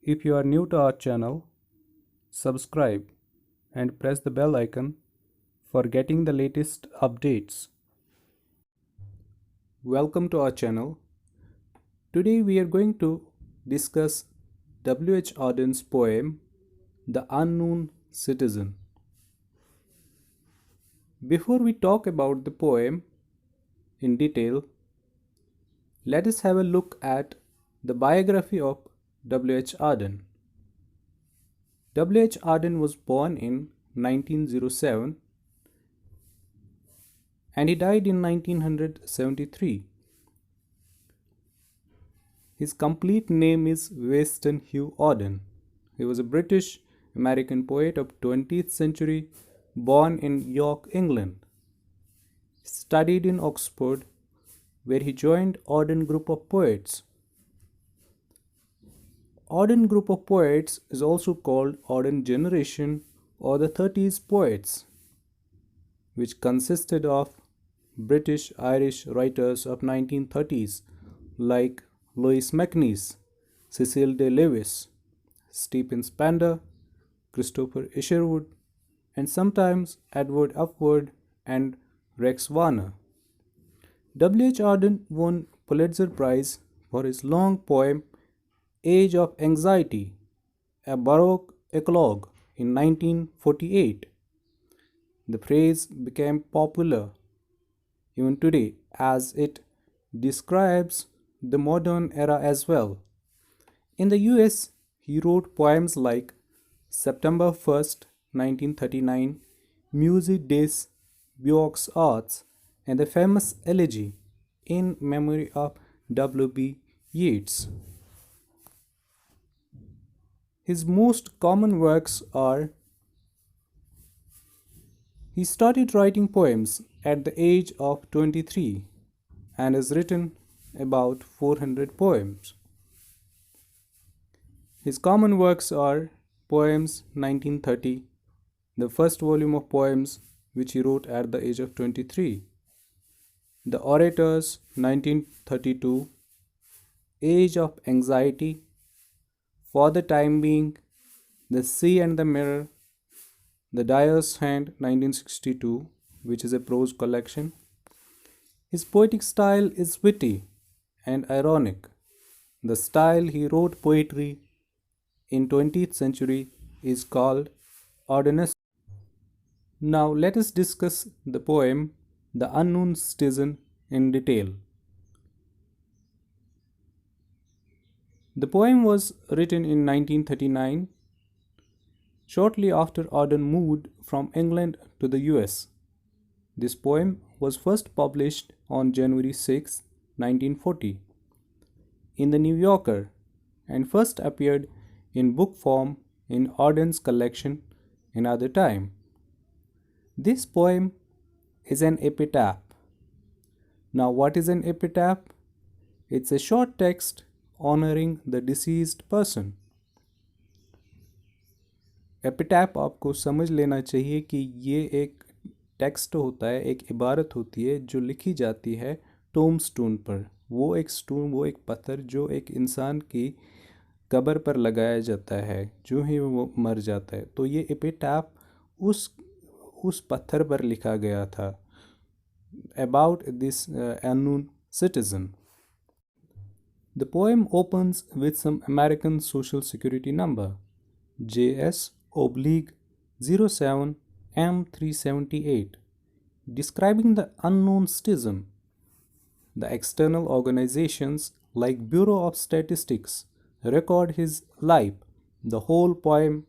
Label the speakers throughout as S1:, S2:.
S1: If you are new to our channel, subscribe and press the bell icon for getting the latest updates. Welcome to our channel. Today we are going to discuss W.H. Auden's poem, The Unknown Citizen. Before we talk about the poem in detail, let us have a look at the biography of W.H. Auden. W.H. Auden was born in 1907 and he died in 1973. His complete name is Weston Hugh Auden. He was a British American poet of 20th century born in York, England. He studied in Oxford where he joined Auden Group of Poets. Auden Group of Poets is also called Auden Generation or the 30s Poets, which consisted of British Irish writers of 1930s like Louis MacNeice, Cecil D. Lewis, Stephen Spender, Christopher Isherwood, and sometimes Edward Upward and Rex Warner. W.H. Auden won Pulitzer Prize for his long poem Age of Anxiety, a Baroque eclogue in 1948. The phrase became popular even today as it describes the modern era as well. In the US, he wrote poems like September 1st, 1939, Musique des Beaux Arts, and the famous elegy in memory of W.B. Yeats. His most common works are he started writing poems at the age of 23 and has written about 400 poems. His common works are Poems 1930, the first volume of poems which he wrote at the age of 23. The Orators 1932, Age of Anxiety, For the Time Being, The Sea and the Mirror, The Dyer's Hand 1962, which is a prose collection. His poetic style is witty and ironic. The style he wrote poetry in 20th century is called Audenesque. Now let us discuss the poem The Unknown Citizen in detail. The poem was written in 1939, shortly after Auden moved from England to the US. This poem was first published on January 6, 1940, in the New Yorker and first appeared in book form in Auden's collection Another Time. This poem is an epitaph. Now, what is an epitaph? It's a short text honoring the deceased person. एपिटैप आपको समझ लेना चाहिए कि ये एक text होता है, एक इबारत होती है जो लिखी जाती है टोम स्टोन पर। वो एक पत्थर जो एक इंसान की कब्र पर लगाया जाता है जो ही वो मर जाता है। तो ये एपिटैप उस पत्थर पर लिखा गया था about this unknown citizen. The poem opens with some American Social Security number JS oblique 07 M378 describing the unknown citizen. The external organizations like Bureau of Statistics record his life. The whole poem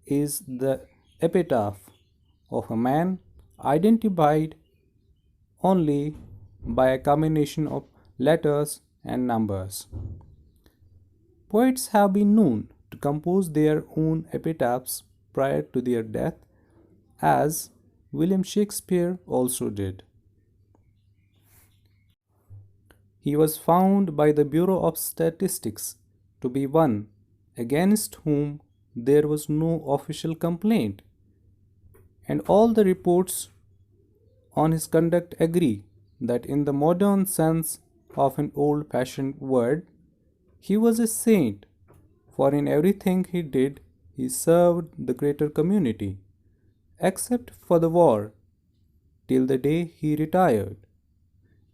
S1: is the epitaph of a man identified only by a combination of letters and numbers. Poets have been known to compose their own epitaphs prior to their death, as William Shakespeare also did. He was found by the Bureau of Statistics to be one against whom there was no official complaint, and all the reports on his conduct agree that, in the modern sense of an old fashioned word, he was a saint For in everything he did, he served the greater community, except for the war, till the day he retired.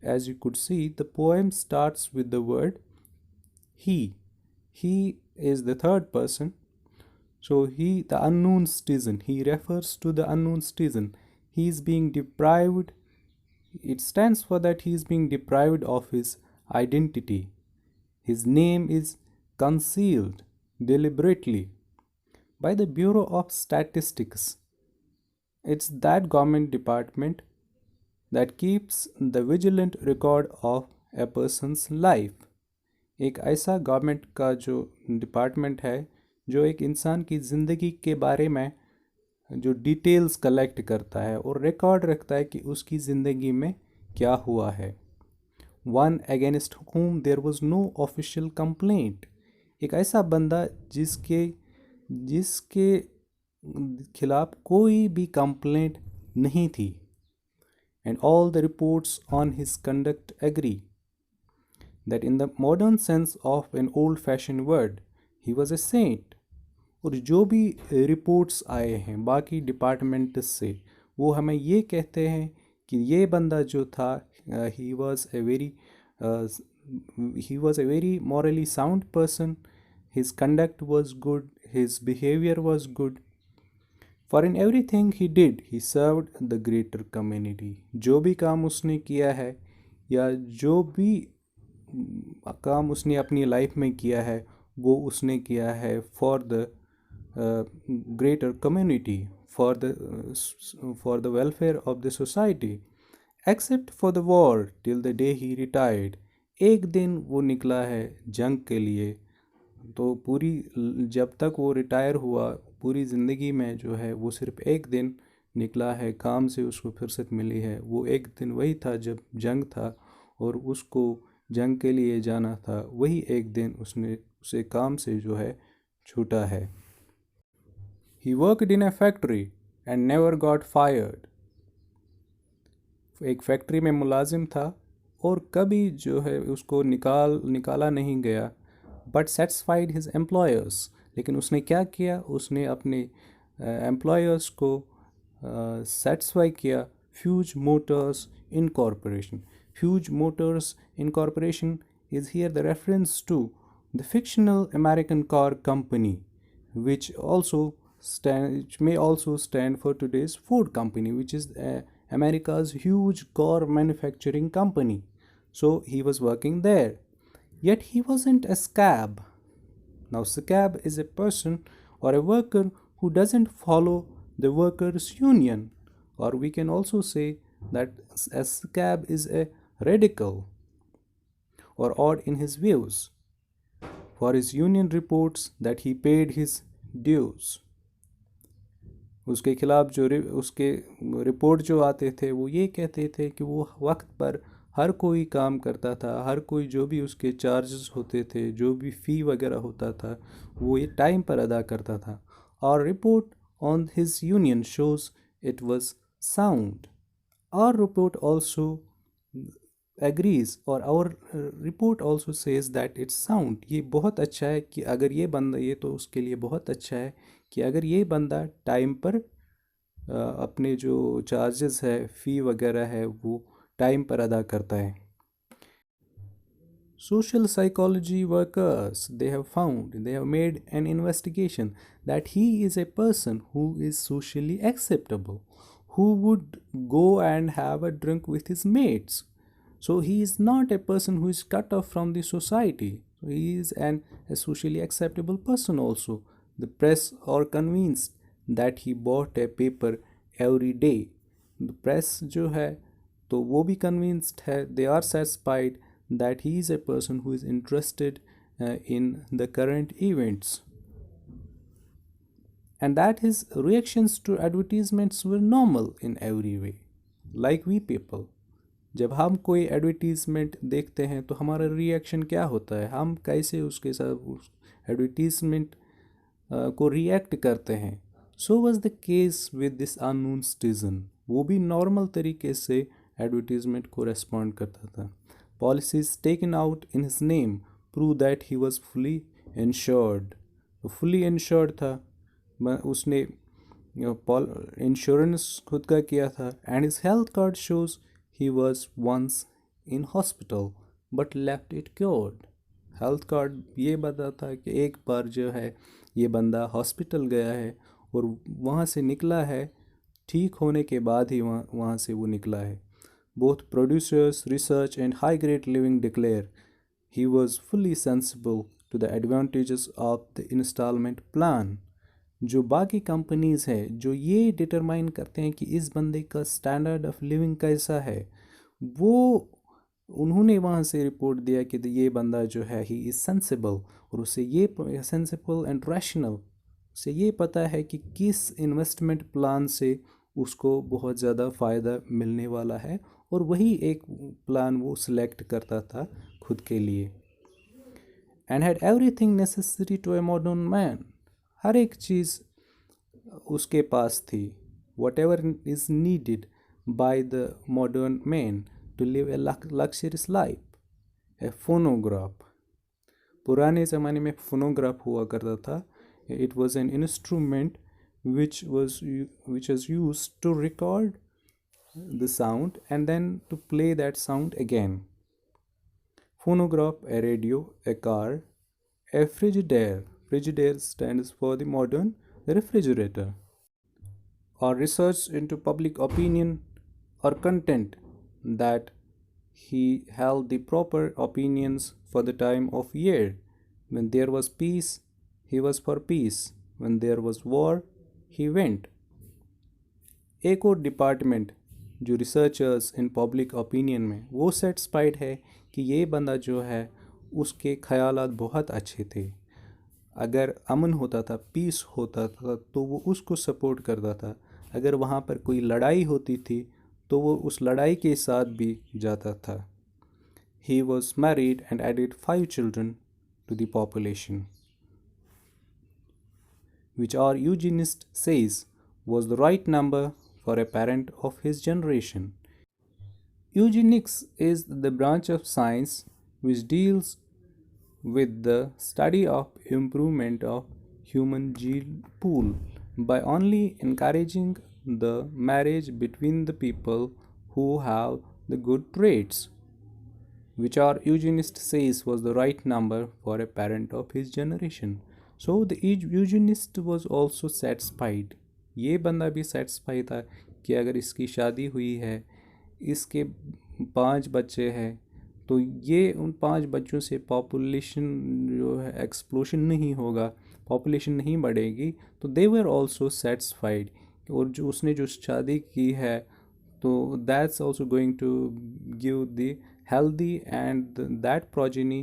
S1: As you could see, the poem starts with the word he. He is the third person. So he, the unknown citizen, he refers to the unknown citizen. He is being deprived. It stands for that he is being deprived of his identity. His name is concealed deliberately by the Bureau of Statistics. It's that government department that keeps the vigilant record of a person's life. एक ऐसा government का जो department है जो एक इंसान की ज़िंदगी के बारे में जो डिटेल्स कलेक्ट करता है और रिकॉर्ड रखता है कि उसकी ज़िंदगी में क्या हुआ है. One against whom there was no official complaint. एक ऐसा बंदा जिसके जिसके खिलाफ कोई भी कंप्लेंट नहीं थी. And all the reports on his conduct agree that in the modern sense of an old fashioned word he was a saint. और जो भी रिपोर्ट्स आए हैं बाकी डिपार्टमेंट से वो हमें ये कहते हैं कि ये बंदा जो था he was a very morally sound person. His conduct was good, his behavior was good. For in everything he did he served the greater community. जो भी काम उसने किया है या जो भी काम उसने अपनी लाइफ में किया है वो उसने किया है for the greater community, for the welfare of the society, except for the war till the day he retired. एक दिन वो निकला है जंग के लिए, तो पूरी जब तक वो रिटायर हुआ पूरी ज़िंदगी में जो है वो सिर्फ एक दिन निकला है काम से उसको फुर्सत मिली है. वो एक दिन वही था जब जंग था और उसको जंग के लिए जाना था. वही एक दिन उसने उसे काम से जो है छूटा है. He worked in a factory and never got fired. एक फैक्ट्री में मुलाजिम था और कभी जो है उसको निकाला नहीं गया. But satisfied his employers. लेकिन उसने क्या किया, उसने अपने एम्प्लॉयर्स को सेटिस्फाई किया. Fuse Motors incorporation. Fuge Motors Incorporation is here the reference to the fictional American car company, which may also stand for today's Ford company, which is America's huge car manufacturing company. So he was working there. Yet he wasn't a scab. Now, scab is a person or a worker who doesn't follow the workers' union, or we can also say that a scab is a radical or odd in his views. For his union reports that he paid his dues. उसके खिलाफ जो उसके report जो आते थे वो ये कहते थे कि वो वक्त पर हर कोई काम करता था, हर कोई जो भी उसके चार्जेस होते थे, जो भी फ़ी वगैरह होता था वो ये टाइम पर अदा करता था. और report on his union shows it was sound. Our report also agrees or our report also says that it's sound. ये बहुत अच्छा है कि अगर ये बंदा, ये तो उसके लिए बहुत अच्छा है कि अगर ये बंदा टाइम पर अपने जो चार्जेस है फ़ी वगैरह है वो टाइम पर अदा करता है. Social psychology workers, they have made an investigation that he is a person who is socially acceptable, who would go and have a drink with his mates. So he is not a person who is cut off from the society. So he is a socially acceptable person also. The press are convinced that he bought a paper every day. The press जो है तो वो भी convinced है, they are satisfied that he is a person who is interested in the current events, and that his reactions to advertisements were normal in every way, like we people. जब हम कोई advertisement देखते हैं तो हमारा reaction क्या होता है, हम कैसे उसके साथ उस एडवर्टीज़मेंट को रिएक्ट करते हैं. So was the case with this unknown citizen. वो भी नॉर्मल तरीके से एडवर्टीज़मेंट को रेस्पॉन्ड करता था. Policies taken out in his name prove that he was fully insured. Fully insured था, उसने इंश्योरेंस खुद का किया था। And his health card shows he was once in hospital but left it cured. Health card ये बताता कि एक बार जो है ये बंदा हॉस्पिटल गया है और वहाँ से निकला है, ठीक होने के बाद ही वहाँ से वो निकला है। Both producers, research and high grade living declare he was fully sensible to the advantages of the installment plan। जो बाकी कंपनीज है जो ये डिटरमाइन करते हैं कि इस बंदे का स्टैंडर्ड ऑफ लिविंग कैसा है, वो उन्होंने वहाँ से रिपोर्ट दिया कि ये बंदा जो है ही इज़ सेंसिबल, और उसे ये सेंसिबल एंड रैशनल, उसे ये पता है कि किस इन्वेस्टमेंट प्लान से उसको बहुत ज़्यादा फ़ायदा मिलने वाला है, और वही एक प्लान वो सिलेक्ट करता था खुद के लिए। And had everything necessary to a modern man. हर एक चीज़ उसके पास थी, whatever is needed by the modern man to live a luxurious life. A phonograph, पुराने ज़माने में फोनोग्राफ हुआ करता था। It was an instrument which was used to record the sound and then to play that sound again. Phonograph, a radio, a car, a frigidaire. Frigidaire stands for the modern refrigerator. Or research into public opinion or content, that he held the proper opinions for the time of year. When there was peace, he was for peace. When there was war, he went। एक और department जो researchers in public opinion में, वो satisfied है कि ये बंदा जो है उसके ख़यालात बहुत अच्छे थे। अगर अमन होता था, पीस होता था, तो वो उसको सपोर्ट करता था। अगर वहाँ पर कोई लड़ाई होती थी तो वो उस लड़ाई के साथ भी जाता था। He was married and added 5 children to the population, which our eugenist says was the right number for a parent of his generation। Eugenics is the branch of science which deals with the study of improvement of human gene pool by only encouraging the marriage between the people who have the good traits, which our eugenist says was the right number for a parent of his generation। So the eugenist was also satisfied, ये बंदा भी satisfied था कि अगर इसकी शादी हुई है, इसके 5 बच्चे हैं, तो ये उन 5 बच्चों से पॉपुलेशन जो है एक्सप्लोशन नहीं होगा, पॉपुलेशन नहीं बढ़ेगी। तो दे वर ऑल्सो सेटिस्फाइड, और जो उसने जो शादी की है तो that's also going to give the healthy and that progeny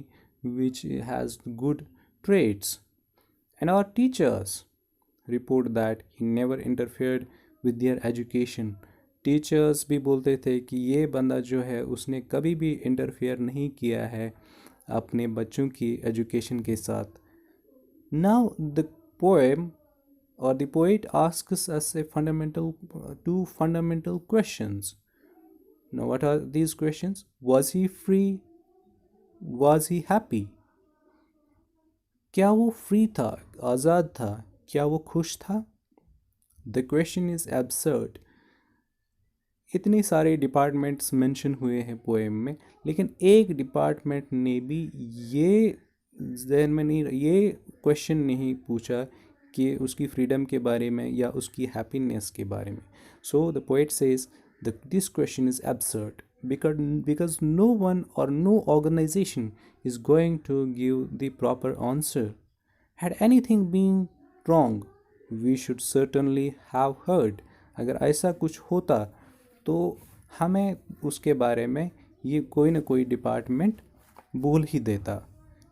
S1: which has good traits। And our teachers report that he never interfered with their education। Teachers भी बोलते थे कि ये बंदा जो है उसने कभी भी इंटरफेयर नहीं किया है अपने बच्चों की एजुकेशन के साथ। Now the poem or the poet asks us two fundamental questions। Now, what are these questions? Was he free? Was he happy? क्या वो फ्री था, आज़ाद था? क्या वो खुश था? The question is absurd। इतने सारे डिपार्टमेंट्स मेंशन हुए हैं पोएम में, लेकिन एक डिपार्टमेंट ने भी ये ज़हन में नहीं, ये क्वेश्चन नहीं पूछा कि उसकी फ्रीडम के बारे में या उसकी हैप्पीनेस के बारे में। So the poet says this question is absurd because no one or no organization is going to give the proper answer। Had anything been wrong, we should certainly have heard। अगर ऐसा कुछ होता तो हमें उसके बारे में ये कोई ना कोई डिपार्टमेंट बोल ही देता।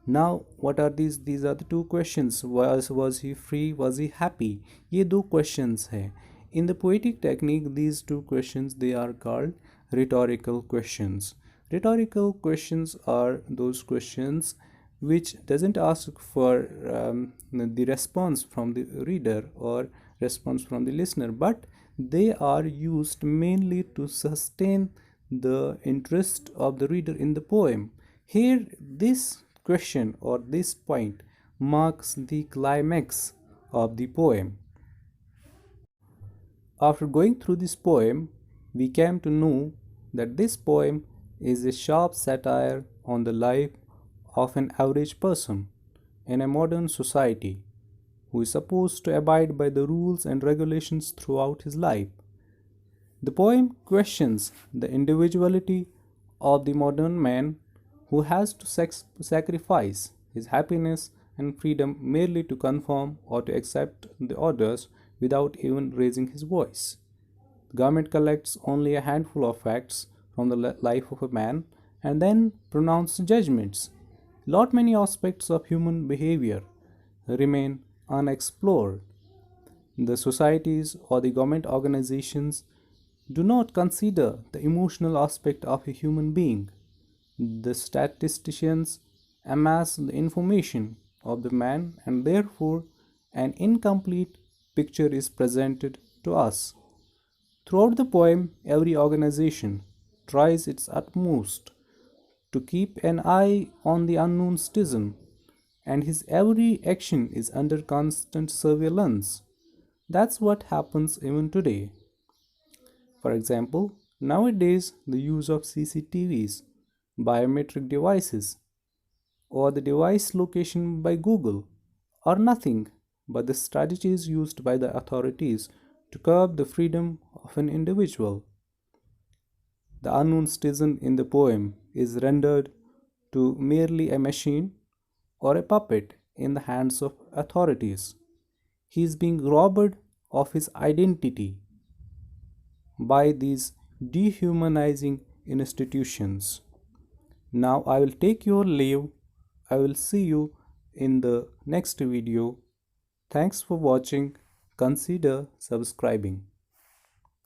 S1: Now what are these are the two questions। was he free, was he happy? ये दो questions हैं। In the poetic technique, these two questions, they are called rhetorical questions। Rhetorical questions are those questions which doesn't ask for the response from the reader or response from the listener, but they are used mainly to sustain the interest of the reader in the poem। Here, this question or this point marks the climax of the poem. After going through this poem, we came to know that this poem is a sharp satire on the life of an average person in a modern society who is supposed to abide by the rules and regulations throughout his life. The poem questions the individuality of the modern man who has to sacrifice his happiness and freedom merely to conform or to accept the orders without even raising his voice. The government collects only a handful of facts from the life of a man and then pronounces judgments. Lot many aspects of human behavior remain unexplored. The societies or the government organizations do not consider the emotional aspect of a human being. The statisticians amass the information of the man, and therefore an incomplete picture is presented to us. Throughout the poem, every organization tries its utmost to keep an eye on the unknown citizen, and his every action is under constant surveillance. That's what happens even today. For example, nowadays the use of CCTVs, biometric devices, or the device location by Google are nothing but the strategies used by the authorities to curb the freedom of an individual. The unknown citizen in the poem is rendered to merely a machine or a puppet in the hands of authorities. He is being robbed of his identity by these dehumanizing institutions. Now I will take your leave. I will see you in the next video. Thanks for watching. Consider subscribing.